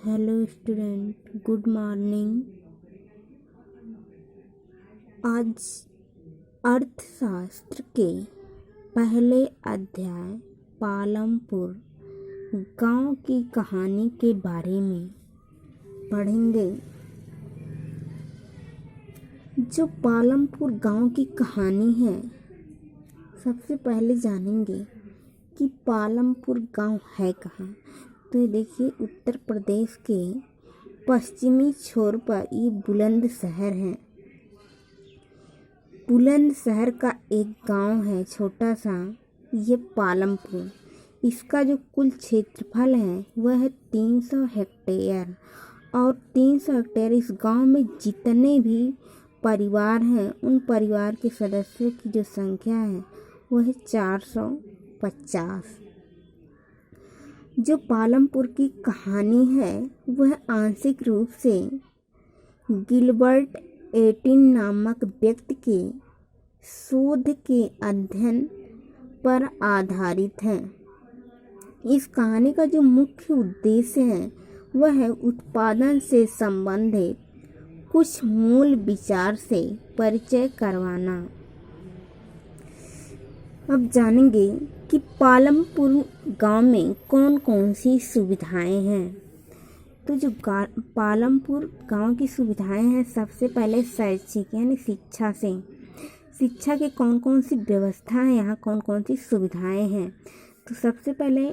Hello student, good morning. आज अर्थशास्त्र के पहले अध्याय पालमपुर गांव की कहानी के बारे में पढ़ेंगे। जो पालमपुर गांव की कहानी है, सबसे पहले जानेंगे कि पालमपुर गांव है कहाँ। तो ये देखिए, उत्तर प्रदेश के पश्चिमी छोर पर ये बुलंदशहर है। बुलंदशहर का एक गांव है छोटा सा, ये पालमपुर। इसका जो कुल क्षेत्रफल है वह है 300 हेक्टेयर। और 300 हेक्टेयर इस गांव में जितने भी परिवार हैं, उन परिवार के सदस्यों की जो संख्या है वह है 450। जो पालमपुर की कहानी है वह आंशिक रूप से गिलबर्ट एटिन नामक व्यक्ति के शोध के अध्ययन पर आधारित है। इस कहानी का जो मुख्य उद्देश्य है वह है उत्पादन से संबंधित कुछ मूल विचार से परिचय करवाना। अब जानेंगे कि पालमपुर गांव में कौन कौन सी सुविधाएं हैं। तो जो पालमपुर गांव की सुविधाएं हैं, सबसे पहले शैक्षिक यानी शिक्षा के कौन कौन सी व्यवस्था है, यहाँ कौन कौन सी सुविधाएं हैं। तो सबसे पहले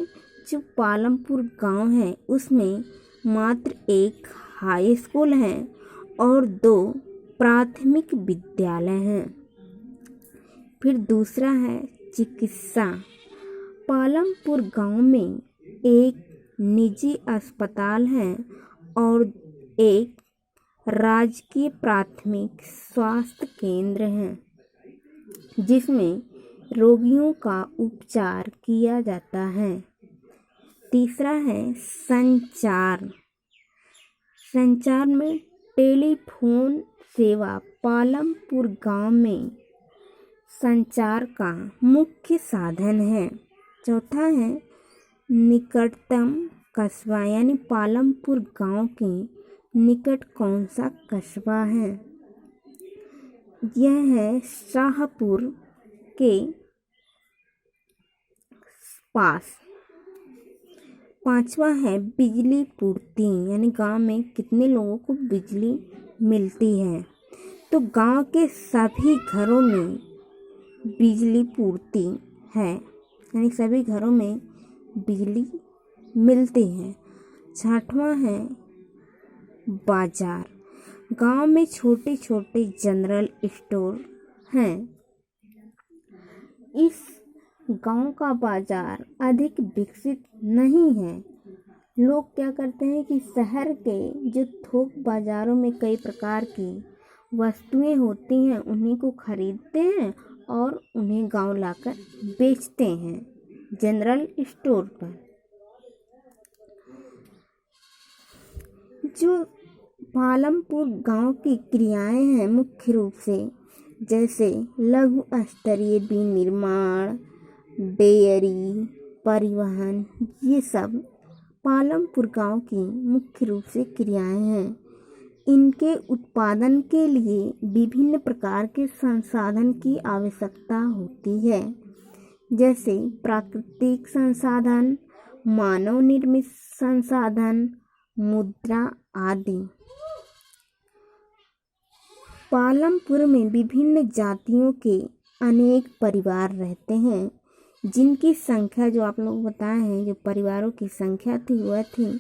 जो पालमपुर गांव है उसमें मात्र एक हाई स्कूल है और 2 प्राथमिक विद्यालय हैं। फिर दूसरा है चिकित्सा। पालमपुर गांव में एक निजी अस्पताल है और एक राजकीय प्राथमिक स्वास्थ्य केंद्र है जिसमें रोगियों का उपचार किया जाता है। तीसरा है संचार में टेलीफोन सेवा पालमपुर गांव में संचार का मुख्य साधन है। चौथा है निकटतम कस्बा, यानी पालमपुर गांव के निकट कौन सा कस्बा है, यह है शाहपुर के पास। पांचवा है बिजली पूर्ति, यानी गांव में कितने लोगों को बिजली मिलती है। तो गांव के सभी घरों में बिजली पूर्ति है, यानी सभी घरों में बिजली मिलती है। छठवां है बाजार। गांव में छोटे छोटे जनरल स्टोर हैं। इस गांव का बाजार अधिक विकसित नहीं है। लोग क्या करते हैं कि शहर के जो थोक बाजारों में कई प्रकार की वस्तुएं होती हैं उन्हीं को खरीदते हैं और उन्हें गांव लाकर बेचते हैं जनरल स्टोर पर। जो पालमपुर गांव की क्रियाएं हैं मुख्य रूप से, जैसे लघु स्तरीय विनिर्माण, डेयरी, परिवहन, ये सब पालमपुर गांव की मुख्य रूप से क्रियाएं हैं। इनके उत्पादन के लिए विभिन्न प्रकार के संसाधन की आवश्यकता होती है, जैसे प्राकृतिक संसाधन, मानव निर्मित संसाधन, मुद्रा आदि। पालमपुर में विभिन्न जातियों के अनेक परिवार रहते हैं, जिनकी संख्या जो आप लोग बताए हैं, जो परिवारों की संख्या थी वह थी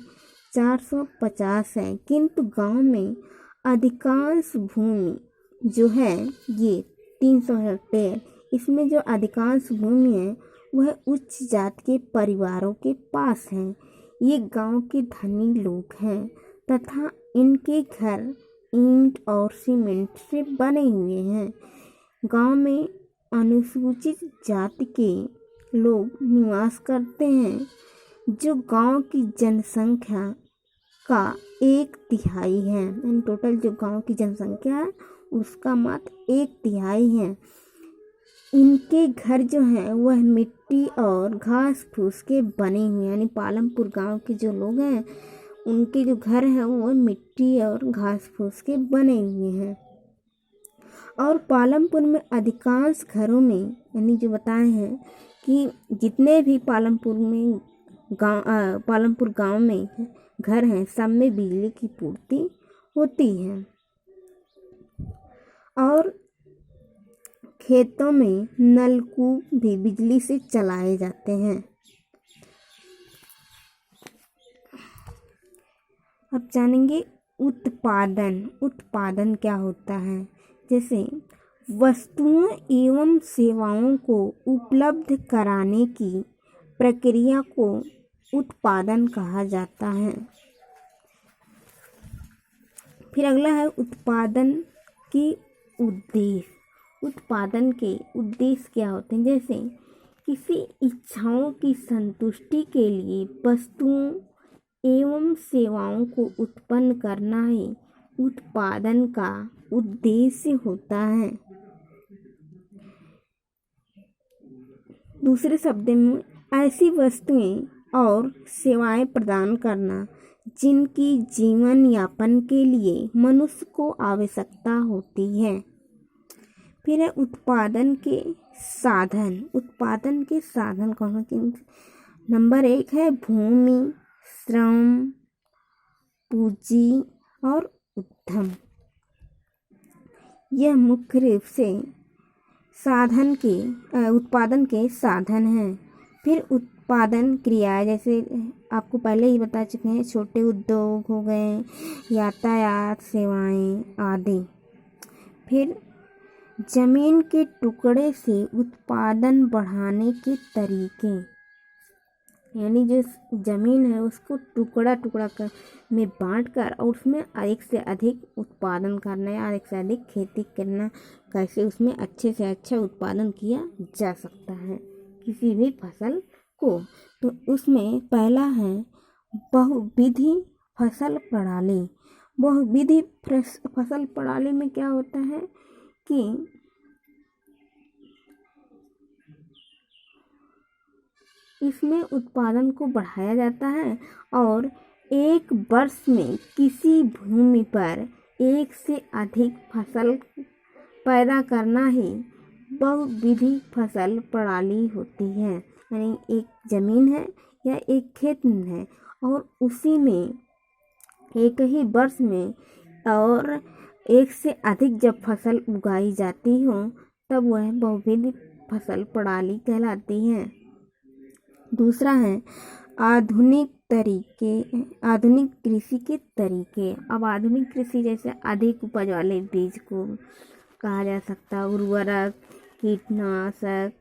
450 है। किंतु गांव में अधिकांश भूमि जो है ये 300 हेक्टेयर, इसमें जो अधिकांश भूमि है वह उच्च जाति के परिवारों के पास है। ये गांव के धनी लोग हैं तथा इनके घर ईंट और सीमेंट से बने हुए हैं। गांव में अनुसूचित जाति के लोग निवास करते हैं, जो गांव की जनसंख्या का 1/3 है। इन टोटल जो गांव की जनसंख्या है उसका मात्र 1/3 है। इनके घर जो हैं वह मिट्टी और घास फूस के बने हुए हैं। यानी पालमपुर गांव के जो लोग हैं उनके जो घर हैं वो मिट्टी और घास फूस के बने हुए हैं। और पालमपुर में अधिकांश घरों में, यानी जो बताए हैं कि जितने भी पालमपुर गांव में घर हैं, सब में बिजली की पूर्ति होती है। और खेतों में नलकूप भी बिजली से चलाए जाते हैं। अब जानेंगे उत्पादन क्या होता है। जैसे वस्तुओं एवं सेवाओं को उपलब्ध कराने की प्रक्रिया को उत्पादन कहा जाता है। फिर अगला है उत्पादन के उद्देश्य। उत्पादन के उद्देश्य क्या होते हैं। जैसे किसी इच्छाओं की संतुष्टि के लिए वस्तुओं एवं सेवाओं को उत्पन्न करना ही उत्पादन का उद्देश्य होता है। दूसरे शब्द में ऐसी वस्तुएं और सेवाएं प्रदान करना जिनकी जीवन यापन के लिए मनुष्य को आवश्यकता होती है। फिर है उत्पादन के साधन। उत्पादन के साधन कौन कौन। नंबर 1 है भूमि, श्रम, पूंजी और उद्यम। यह मुख्य रूप से उत्पादन के साधन हैं। फिर उत्पादन क्रिया, जैसे आपको पहले ही बता चुके हैं, छोटे उद्योग हो गए, यातायात सेवाएं आदि। फिर जमीन के टुकड़े से उत्पादन बढ़ाने के तरीके, यानी जो जमीन है उसको टुकड़ा में बांटकर और उसमें एक से अधिक उत्पादन करना या एक से अधिक खेती करना, कैसे उसमें अच्छे से अच्छा उत्पादन किया जा सकता है किसी भी फसल को। तो उसमें पहला है बहुविधि फसल प्रणाली। बहुविधि फसल प्रणाली में क्या होता है कि इसमें उत्पादन को बढ़ाया जाता है और एक वर्ष में किसी भूमि पर एक से अधिक फसल पैदा करना ही बहुविधि फसल प्रणाली होती है। यानी एक ज़मीन है या एक खेत है और उसी में एक ही वर्ष में और एक से अधिक जब फसल उगाई जाती हो तब वह बहुविधि फसल प्रणाली कहलाती है। दूसरा है आधुनिक कृषि के तरीके। अब आधुनिक कृषि जैसे अधिक उपज वाले बीज को कहा जा सकता है, उर्वरक, कीटनाशक,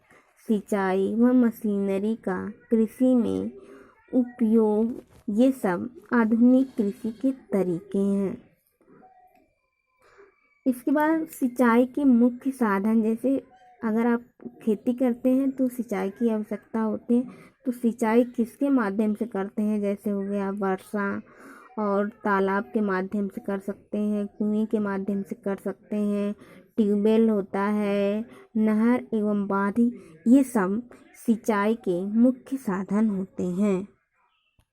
सिंचाई व मशीनरी का कृषि में उपयोग, ये सब आधुनिक कृषि के तरीके हैं। इसके बाद सिंचाई के मुख्य साधन, जैसे अगर आप खेती करते हैं तो सिंचाई की आवश्यकता होती है, तो सिंचाई किसके माध्यम से करते हैं, जैसे हो गया वर्षा और तालाब के माध्यम से कर सकते हैं, कुएं के माध्यम से कर सकते हैं, ट्यूबवेल होता है, नहर एवं बांध, ये सब सिंचाई के मुख्य साधन होते हैं।